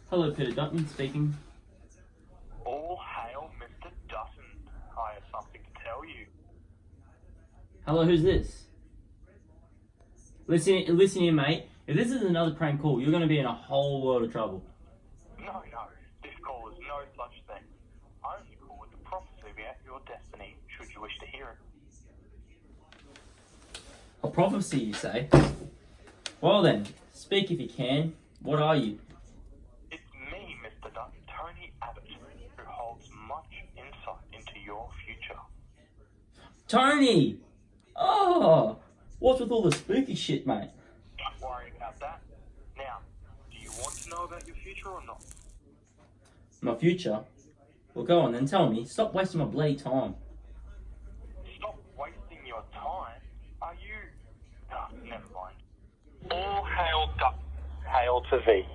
Hello, Peter Dutton speaking. All hail, Mr. Dutton. I have something to tell you. Hello, who's this? Listen here, mate. If this is another prank call, you're going to be in a whole world of trouble. No, this call is no such thing. I only call with the prophecy about your destiny, should you wish to hear it. A prophecy, you say? Well then, speak if you can. What are you? It's me, Mr. Dutton, Tony Abbott, who holds much insight into your future. Tony! Oh! What's with all the spooky shit, mate? Don't worry about that. Now, do you want to know about your future or not? My future? Well, go on then, tell me. Stop wasting my bloody time. Stop wasting your time. Are you... never mind. All hail Dutton. Hail to thee,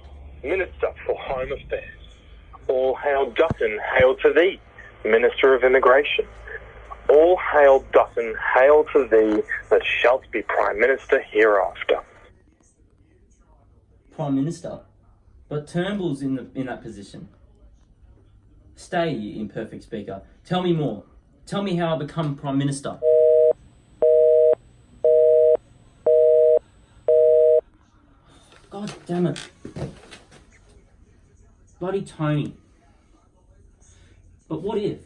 Minister for Home Affairs. All hail Dutton, hail to thee, Minister of Immigration. All hail Dutton, hail to thee, that shalt be Prime Minister hereafter. Prime Minister? But Turnbull's in that position. Stay, you imperfect speaker. Tell me more. Tell me how I become Prime Minister. God damn it. Bloody Tony. But what if?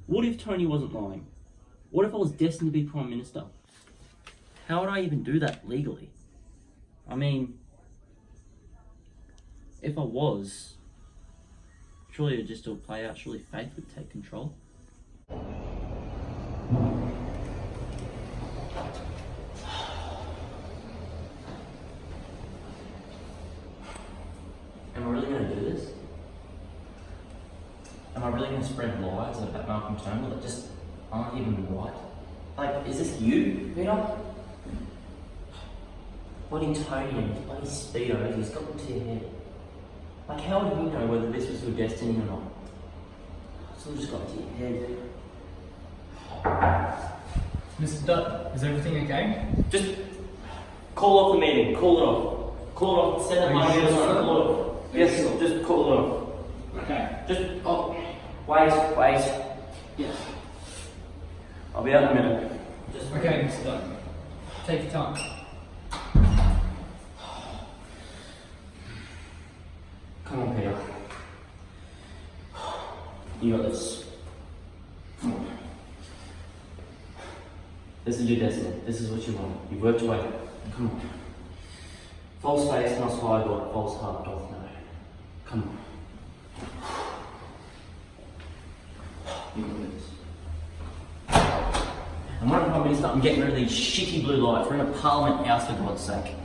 What if Tony wasn't lying? What if I was destined to be Prime Minister? How would I even do that legally? I mean, if I was, surely it would just all play out. Surely faith would take control. Am I really going to do this? Am I really going to spread lies about Malcolm Turnbull that just aren't even right? Like, is this you, Peter? Bloody Tony and his bloody speedos, he's got into your head. Like, how would you know whether this was your destiny or not? It's all just got into your head. Mr. Dutton, is everything okay? Just call off the meeting, call it off. Call it off, send it my head, call it off. Yes, just call it off. Okay. Just, wait. Yes. I'll be out in a minute. Just Okay, Mr. Dutton. Take your time. Come on, Peter. You got this. Come on. This is your destiny. This is what you want. You've worked your way up. Come on. False face must hide what false heart doth know. Come on. You can do this. I'm running Prime Minister. I'm getting rid of these shitty blue lights. We're in a Parliament House, for God's sake.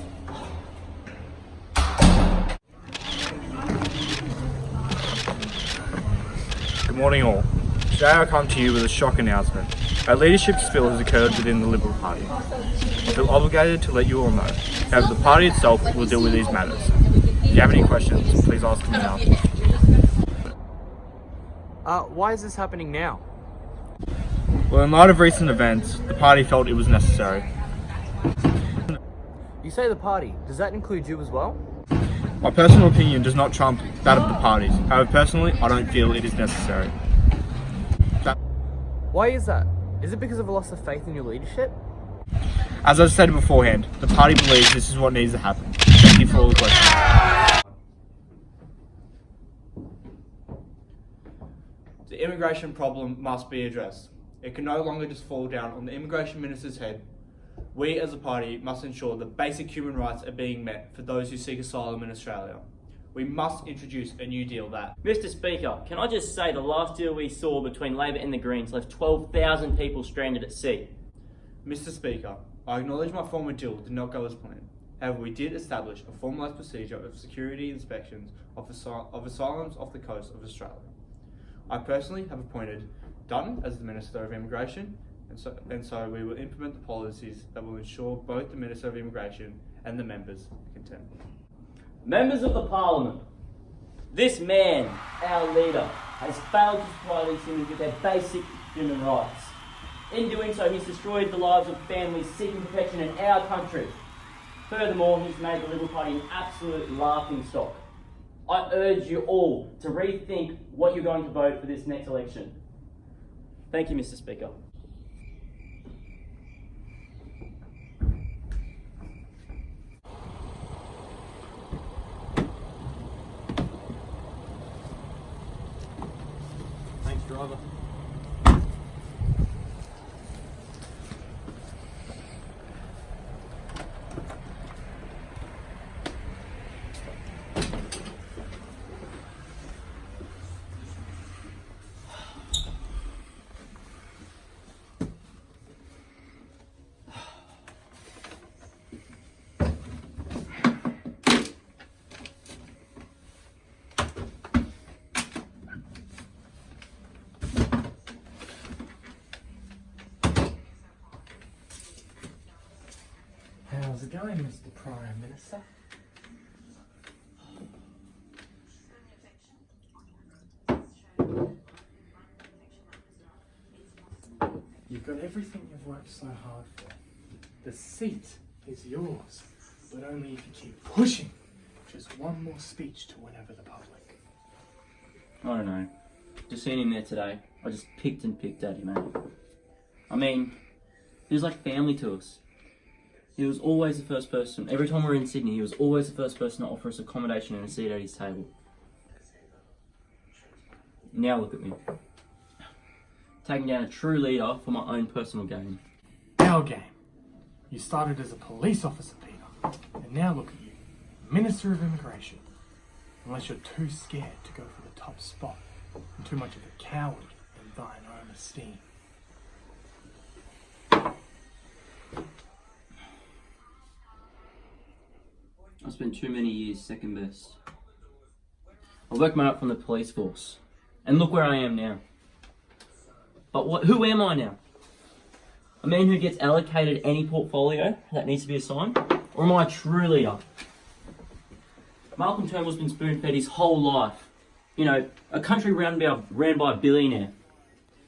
Good morning all. Today I come to you with a shock announcement. A leadership spill has occurred within the Liberal Party. feel obligated to let you all know. However, the party itself will deal with these matters. If you have any questions, please ask them now. Why is this happening now? Well, in light of recent events, the party felt it was necessary. You say the party. Does that include you as well? My personal opinion does not trump that of the parties. However, personally, I don't feel it is necessary. Why is that? Is it because of a loss of faith in your leadership? As I've said beforehand, the party believes this is what needs to happen. Thank you for all the questions. The immigration problem must be addressed. It can no longer just fall down on the immigration minister's head. We as a party must ensure that basic human rights are being met for those who seek asylum in Australia. We must introduce a new deal that... Mr. Speaker, can I just say the last deal we saw between Labor and the Greens left 12,000 people stranded at sea. Mr. Speaker, I acknowledge my former deal did not go as planned. However, we did establish a formalised procedure of security inspections of asylums off the coast of Australia. I personally have appointed Dutton as the Minister of Immigration, and so we will implement the policies that will ensure both the Minister of Immigration and the members are content. Members of the Parliament, this man, our leader, has failed to supply these humans with their basic human rights. In doing so, he's destroyed the lives of families seeking protection in our country. Furthermore, he's made the Liberal Party an absolute laughingstock. I urge you all to rethink what you're going to vote for this next election. Thank you, Mr. Speaker. Thanks, driver. How's it going, Mr. Prime Minister? You've got everything you've worked so hard for. The seat is yours, but only if you keep pushing. Just one more speech to win over the public. I don't know. Just seen him there today. I just picked at him, man. I mean, he was like family to us. He was always the first person. Every time we were in Sydney, he was always the first person to offer us accommodation and a seat at his table. Now look at me. Taking down a true leader for my own personal gain. Our game. You started as a police officer, Peter, and now look at you, Minister of Immigration. Unless you're too scared to go for the top spot, and too much of a coward in thine own esteem. I spent too many years second best. I worked my way up from the police force, and look where I am now. But who am I now? A man who gets allocated any portfolio that needs to be assigned? Or am I a true leader? Malcolm Turnbull's been spoon-fed his whole life. You know, a country ran by a billionaire.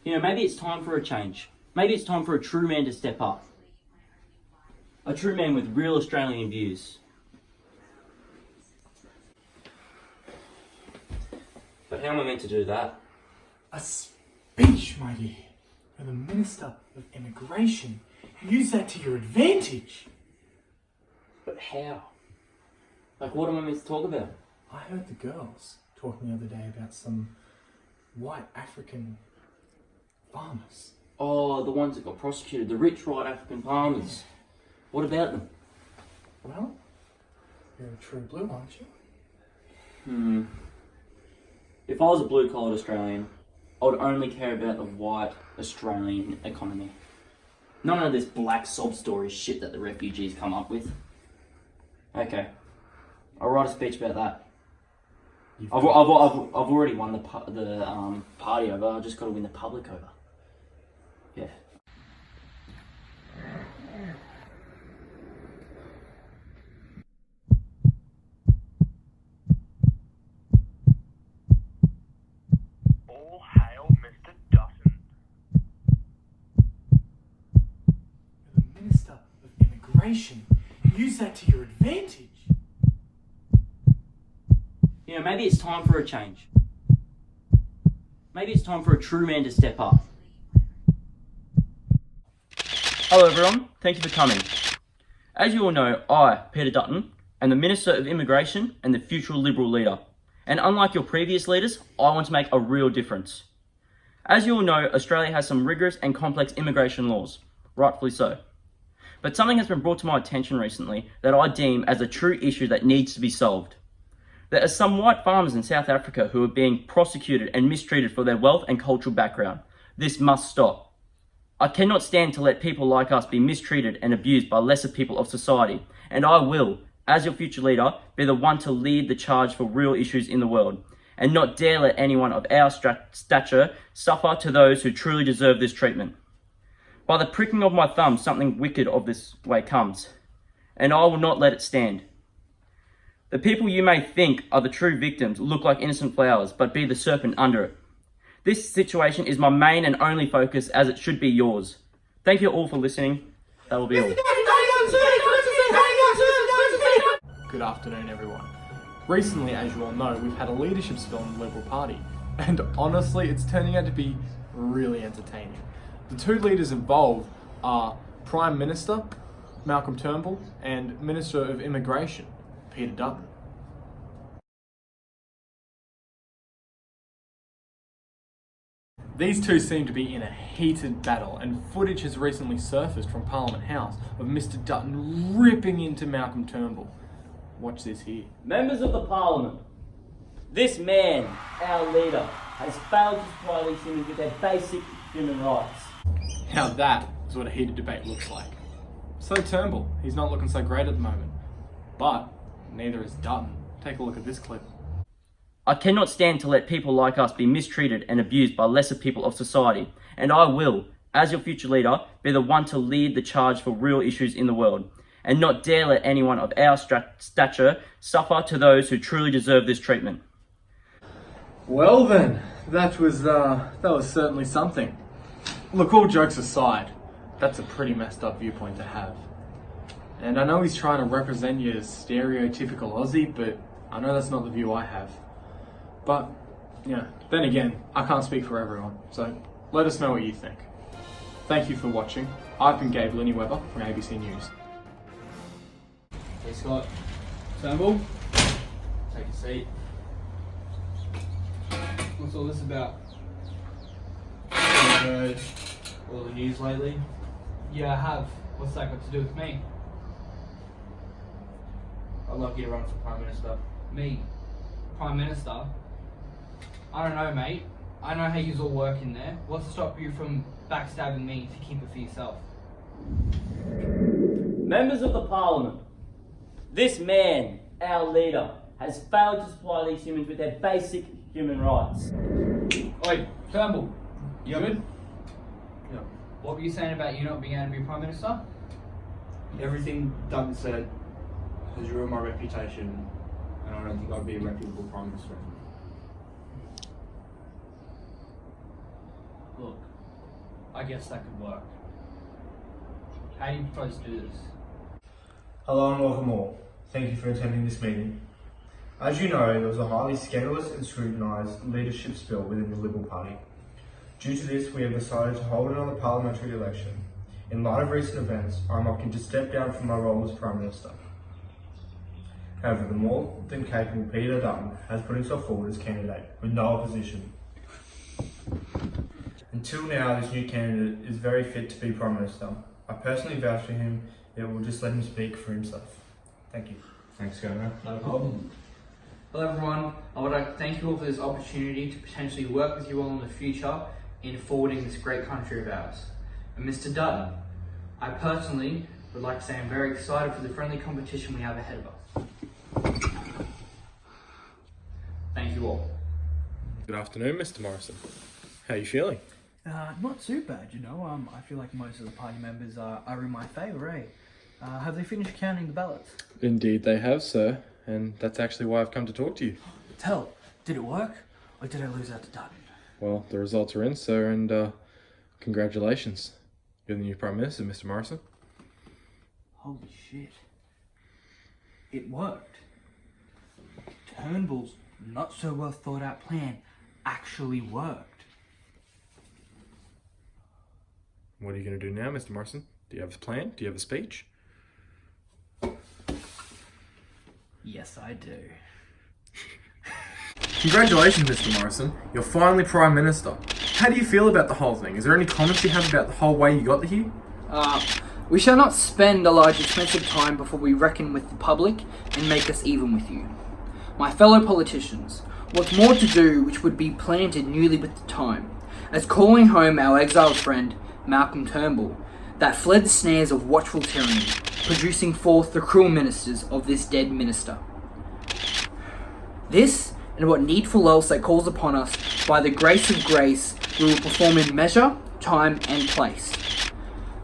You know, maybe it's time for a change. Maybe it's time for a true man to step up. A true man with real Australian views. But how am I meant to do that? A speech, my dear, for the Minister of Immigration. Use that to your advantage. But how? Like, what am I meant to talk about? I heard the girls talking the other day about some white African farmers. Oh, the ones that got prosecuted, the rich white African farmers. What about them? Well, you're a true blue, aren't you? If I was a blue-collared Australian, I would only care about the white Australian economy. None of this black sob story shit that the refugees come up with. Okay, I'll write a speech about that. I've already won the party over. I've just got to win the public over. Yeah. immigration and use that to your advantage. You know, maybe it's time for a change. Maybe it's time for a true man to step up. Hello everyone, thank you for coming. As you all know, I, Peter Dutton, am the Minister of Immigration and the future Liberal leader. And unlike your previous leaders, I want to make a real difference. As you all know, Australia has some rigorous and complex immigration laws, rightfully so. But something has been brought to my attention recently that I deem as a true issue that needs to be solved. There are some white farmers in South Africa who are being prosecuted and mistreated for their wealth and cultural background. This must stop. I cannot stand to let people like us be mistreated and abused by lesser people of society, and I will, as your future leader, be the one to lead the charge for real issues in the world, and not dare let anyone of our stature suffer to those who truly deserve this treatment. By the pricking of my thumb, something wicked of this way comes, and I will not let it stand. The people you may think are the true victims look like innocent flowers, but be the serpent under it. This situation is my main and only focus, as it should be yours. Thank you all for listening. That will be all. Good afternoon, everyone. Recently, as you all know, we've had a leadership spill in the Liberal Party, and honestly, it's turning out to be really entertaining. The two leaders involved are Prime Minister Malcolm Turnbull and Minister of Immigration Peter Dutton. These two seem to be in a heated battle, and footage has recently surfaced from Parliament House of Mr. Dutton ripping into Malcolm Turnbull. Watch this here. Members of the Parliament, this man, our leader, has failed to supply these humans with their basic human rights. Now that is what a heated debate looks like. So Turnbull, he's not looking so great at the moment. But neither is Dutton. Take a look at this clip. I cannot stand to let people like us be mistreated and abused by lesser people of society, and I will, as your future leader, be the one to lead the charge for real issues in the world, and not dare let anyone of our stature suffer to those who truly deserve this treatment. Well then, that was certainly something. Look, all jokes aside, that's a pretty messed up viewpoint to have. And I know he's trying to represent you as stereotypical Aussie, but I know that's not the view I have. But, yeah, then again, I can't speak for everyone, so let us know what you think. Thank you for watching. I've been Gabe Linney-Weber from ABC News. Hey Scott. Turnbull, take a seat. What's all this about? Have you heard all the news lately? Yeah, I have. What's that got to do with me? I'd love you to run for Prime Minister. Me? Prime Minister? I don't know, mate. I know how yous all work in there. What's to stop you from backstabbing me to keep it for yourself? Members of the Parliament, this man, our leader, has failed to supply these humans with their basic human rights. Oi, Turnbull, you good? Yeah. What were you saying about you not being able to be Prime Minister? Everything Dutton said has ruined my reputation, and I don't think I'd be a reputable Prime Minister. Look, I guess that could work. How do you propose to do this? Hello and welcome all. Thank you for attending this meeting. As you know, there was a highly scandalous and scrutinised leadership spill within the Liberal Party. Due to this, we have decided to hold another parliamentary election. In light of recent events, I'm opting to step down from my role as Prime Minister. However, the more than capable Peter Dutton has put himself forward as candidate, with no opposition. Until now, this new candidate is very fit to be Prime Minister. I personally vouch for him, yet will just let him speak for himself. Thank you. Thanks, Governor. No problem. Hello everyone, I would like to thank you all for this opportunity to potentially work with you all in the future in forwarding this great country of ours. And Mr. Dutton, I personally would like to say I'm very excited for the friendly competition we have ahead of us. Thank you all. Good afternoon, Mr. Morrison. How are you feeling? Not too bad, you know. I feel like most of the party members are in my favour, eh? Have they finished counting the ballots? Indeed they have, sir. And that's actually why I've come to talk to you. Tell, did it work? Or did I lose out to Dutton? Well, the results are in, sir, and congratulations. You're the new Prime Minister, Mr. Morrison. Holy shit. It worked. Turnbull's not so well thought out plan actually worked. What are you going to do now, Mr. Morrison? Do you have a plan? Do you have a speech? Yes, I do. Congratulations, Mr. Morrison. You're finally Prime Minister. How do you feel about the whole thing? Is there any comments you have about the whole way you got here? We shall not spend a large expensive time before we reckon with the public and make us even with you. My fellow politicians, what's more to do which would be planted newly with the time, as calling home our exiled friend, Malcolm Turnbull, that fled the snares of watchful tyranny, producing forth the cruel ministers of this dead minister. This, and what needful else that calls upon us by the grace of grace, we will perform in measure, time, and place.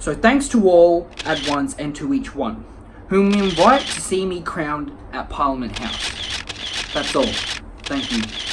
So thanks to all at once and to each one, whom we invite to see me crowned at Parliament House. That's all. Thank you.